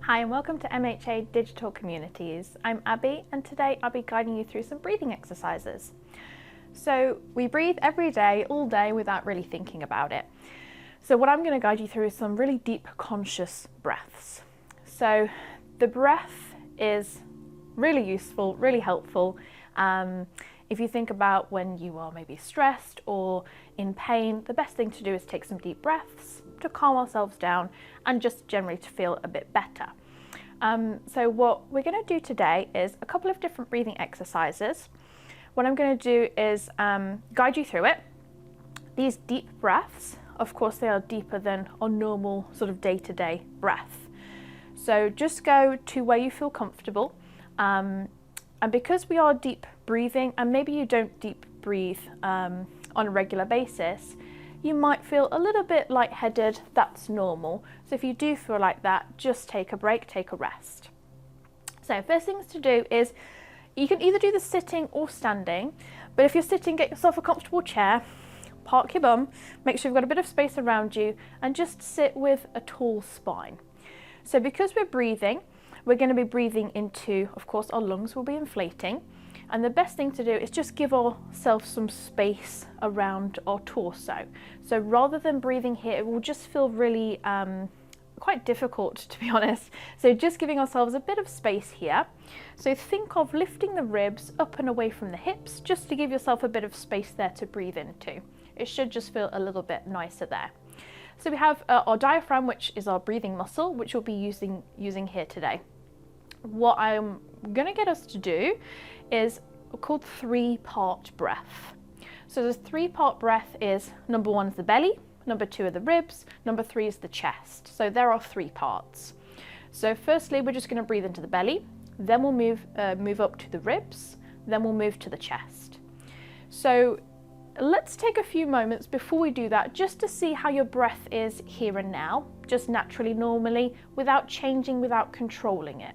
Hi and welcome to MHA Digital Communities. I'm Abby and today I'll be guiding you through some breathing exercises. So we breathe every day, all day, without really thinking about it. So what I'm going to guide you through is some really deep conscious breaths. So the breath is really useful, really helpful. If you think about when you are maybe stressed or in pain, the best thing to do is take some deep breaths to calm ourselves down and just generally to feel a bit better. So what we're going to do today is a couple of different breathing exercises. What I'm going to do is guide you through it. These deep breaths, of course, they are deeper than our normal sort of day-to-day breath. So just go to where you feel comfortable. And because we are deep breathing, and maybe you don't deep breathe on a regular basis, you might feel a little bit lightheaded. That's normal. So if you do feel like that, just take a break, take a rest. So first things to do is, you can either do the sitting or standing, but if you're sitting, get yourself a comfortable chair, park your bum, make sure you've got a bit of space around you, and just sit with a tall spine. So because we're breathing, we're going to be breathing into, of course, our lungs will be inflating. And the best thing to do is just give ourselves some space around our torso. So rather than breathing here, it will just feel really quite difficult, to be honest. So just giving ourselves a bit of space here. So think of lifting the ribs up and away from the hips, just to give yourself a bit of space there to breathe into. It should just feel a little bit nicer there. So we have our diaphragm, which is our breathing muscle, which we'll be using here today. What I'm going to get us to do is called three-part breath. So the three-part breath is, number one is the belly, number two are the ribs, number three is the chest. So there are three parts. So firstly, we're just going to breathe into the belly, then we'll move up to the ribs, then we'll move to the chest. So let's take a few moments before we do that, just to see how your breath is here and now, just naturally, normally, without changing, without controlling it.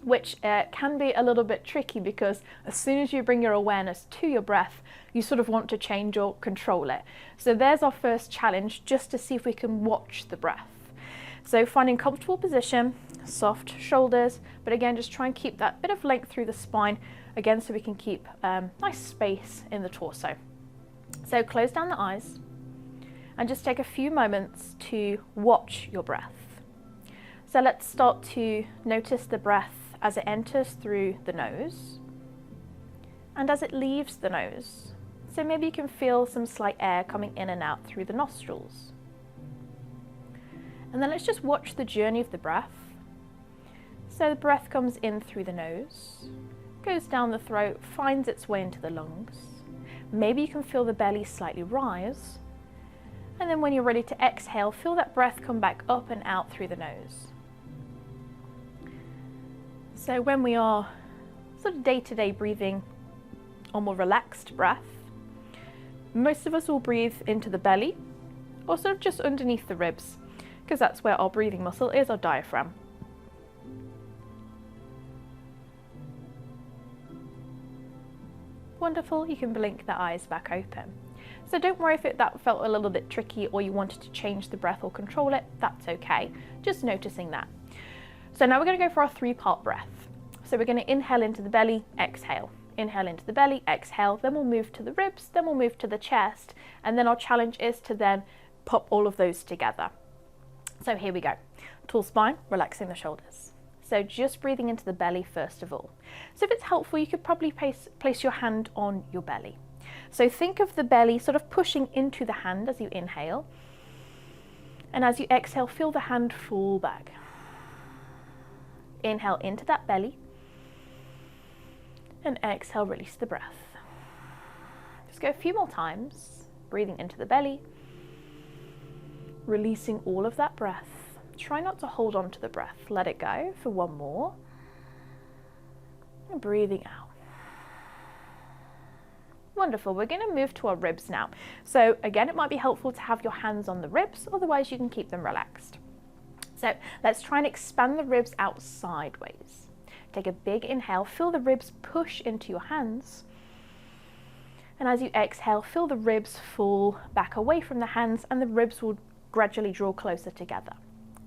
Which can be a little bit tricky, because as soon as you bring your awareness to your breath, you sort of want to change or control it. So there's our first challenge, just to see if we can watch the breath. So finding comfortable position, soft shoulders, but again, just try and keep that bit of length through the spine, again, so we can keep nice space in the torso. So close down the eyes and just take a few moments to watch your breath. So let's start to notice the breath as it enters through the nose and as it leaves the nose. So maybe you can feel some slight air coming in and out through the nostrils. And then let's just watch the journey of the breath. So the breath comes in through the nose, goes down the throat, finds its way into the lungs. Maybe you can feel the belly slightly rise. And then when you're ready to exhale, feel that breath come back up and out through the nose. So when we are sort of day-to-day breathing or more relaxed breath, most of us will breathe into the belly or sort of just underneath the ribs, because that's where our breathing muscle is, our diaphragm. Wonderful, you can blink the eyes back open. So don't worry if that felt a little bit tricky or you wanted to change the breath or control it, that's okay. Just noticing that. So now we're going to go for our three-part breath. So we're going to inhale into the belly, exhale. Inhale into the belly, exhale. Then we'll move to the ribs, then we'll move to the chest. And then our challenge is to then pop all of those together. So here we go. Tall spine, relaxing the shoulders. So just breathing into the belly first of all. So if it's helpful, you could probably place your hand on your belly. So think of the belly sort of pushing into the hand as you inhale. And as you exhale, feel the hand fall back. Inhale into that belly and exhale, release the breath. Just go a few more times, breathing into the belly, releasing all of that breath. Try not to hold on to the breath, let it go for one more, and breathing out. Wonderful, we're going to move to our ribs now. So again, it might be helpful to have your hands on the ribs, otherwise you can keep them relaxed. So let's try and expand the ribs out sideways. Take a big inhale, feel the ribs push into your hands. And as you exhale, feel the ribs fall back away from the hands and the ribs will gradually draw closer together.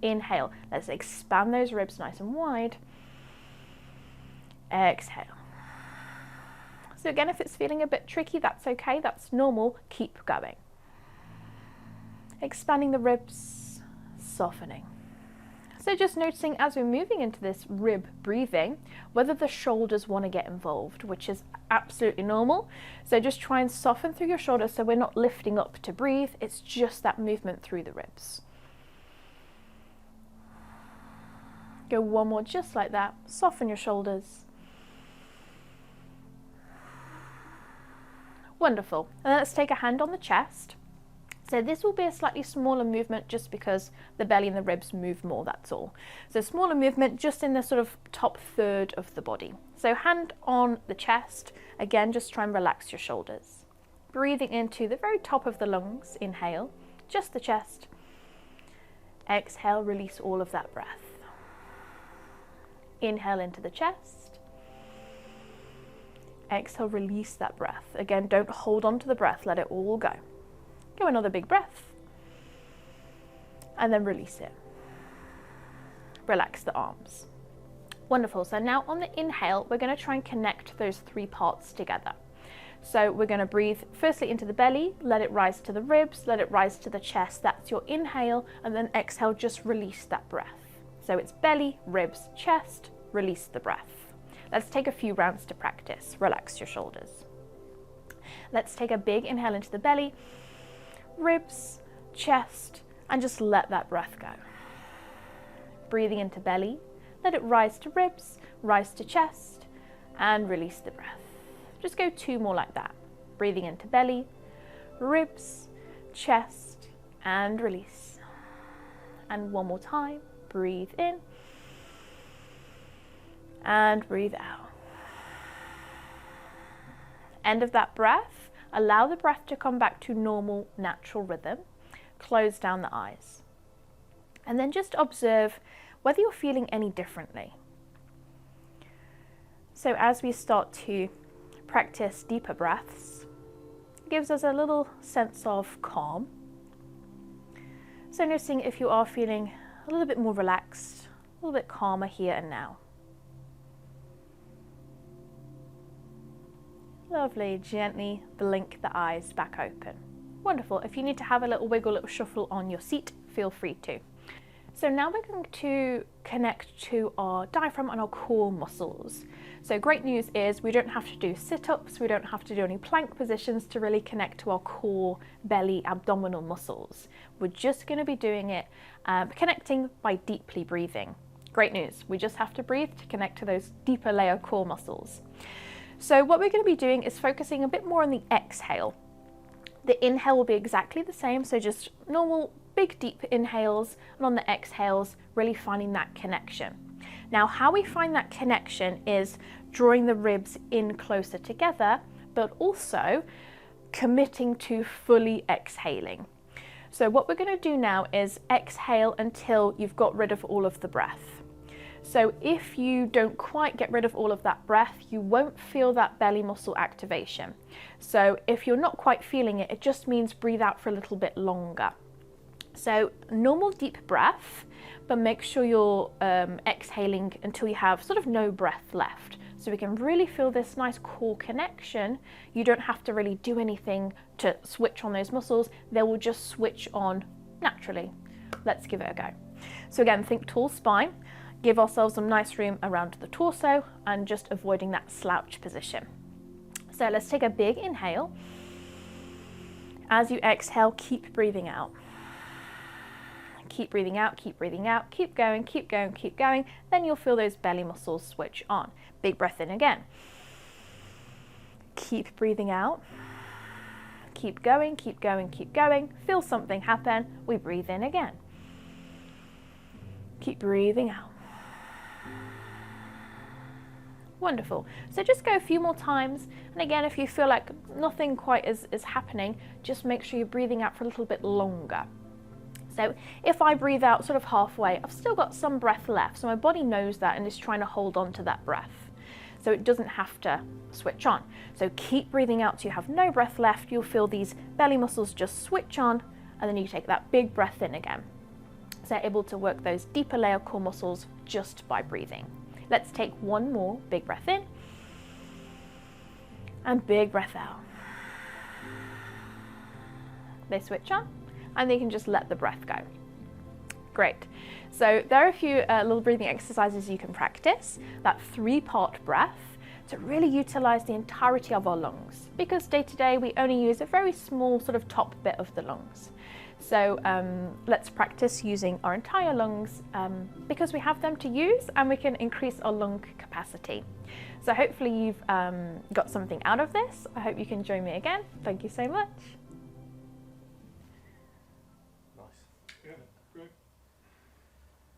Inhale. Let's expand those ribs nice and wide. Exhale. So again, if it's feeling a bit tricky, that's okay, that's normal. Keep going. Expanding the ribs, softening. So just noticing as we're moving into this rib breathing, whether the shoulders want to get involved, which is absolutely normal. So just try and soften through your shoulders so we're not lifting up to breathe. It's just that movement through the ribs. Go one more just like that. Soften your shoulders. Wonderful. And let's take a hand on the chest. So this will be a slightly smaller movement just because the belly and the ribs move more, that's all. So smaller movement just in the sort of top third of the body. So hand on the chest, again, just try and relax your shoulders. Breathing into the very top of the lungs, inhale, just the chest. Exhale, release all of that breath. Inhale into the chest. Exhale, release that breath. Again, don't hold on to the breath, let it all go. Go another big breath and then release it. Relax the arms. Wonderful. So now on the inhale, we're going to try and connect those three parts together. So we're going to breathe firstly into the belly, let it rise to the ribs, let it rise to the chest. That's your inhale, and then exhale, just release that breath. So it's belly, ribs, chest, release the breath. Let's take a few rounds to practice. Relax your shoulders. Let's take a big inhale into the belly, ribs, chest, and just let that breath go. Breathing into belly, let it rise to ribs, rise to chest, and release the breath. Just go two more like that. Breathing into belly, ribs, chest, and release. And one more time, breathe in, and breathe out. End of that breath. Allow the breath to come back to normal, natural rhythm. Close down the eyes. And then just observe whether you're feeling any differently. So as we start to practice deeper breaths, it gives us a little sense of calm. So noticing if you are feeling a little bit more relaxed, a little bit calmer here and now. Lovely, gently blink the eyes back open. Wonderful. If you need to have a little wiggle, little shuffle on your seat, feel free to. So now we're going to connect to our diaphragm and our core muscles. So great news is we don't have to do sit-ups, we don't have to do any plank positions to really connect to our core, belly, abdominal muscles. We're just going to be doing it, connecting by deeply breathing. Great news, we just have to breathe to connect to those deeper layer core muscles. So what we're going to be doing is focusing a bit more on the exhale. The inhale will be exactly the same, so just normal big deep inhales, and on the exhales really finding that connection. Now how we find that connection is drawing the ribs in closer together, but also committing to fully exhaling. So what we're going to do now is exhale until you've got rid of all of the breath. So if you don't quite get rid of all of that breath, you won't feel that belly muscle activation. So if you're not quite feeling it, it just means breathe out for a little bit longer. So normal deep breath, but make sure you're exhaling until you have sort of no breath left. So we can really feel this nice core connection. You don't have to really do anything to switch on those muscles. They will just switch on naturally. Let's give it a go. So again, think tall spine. Give ourselves some nice room around the torso and just avoiding that slouch position. So let's take a big inhale. As you exhale, keep breathing out. Keep breathing out, keep breathing out, keep going, keep going, keep going. Then you'll feel those belly muscles switch on. Big breath in again. Keep breathing out. Keep going, keep going, keep going. Feel something happen. We breathe in again. Keep breathing out. Wonderful. So just go a few more times. And again, if you feel like nothing quite is happening, just make sure you're breathing out for a little bit longer. So if I breathe out sort of halfway, I've still got some breath left. So my body knows that and is trying to hold on to that breath. So it doesn't have to switch on. So keep breathing out till you have no breath left. You'll feel these belly muscles just switch on, and then you take that big breath in again. so able to work those deeper layer core muscles just by breathing. Let's take one more big breath in and big breath out. They switch on and they can just let the breath go. Great. So there are a few little breathing exercises you can practice, that 3-part breath, to really utilize the entirety of our lungs, because day to day we only use a very small sort of top bit of the lungs. So let's practice using our entire lungs because we have them to use and we can increase our lung capacity. So hopefully you've got something out of this. I hope you can join me again. Thank you so much. Nice. Yeah, great.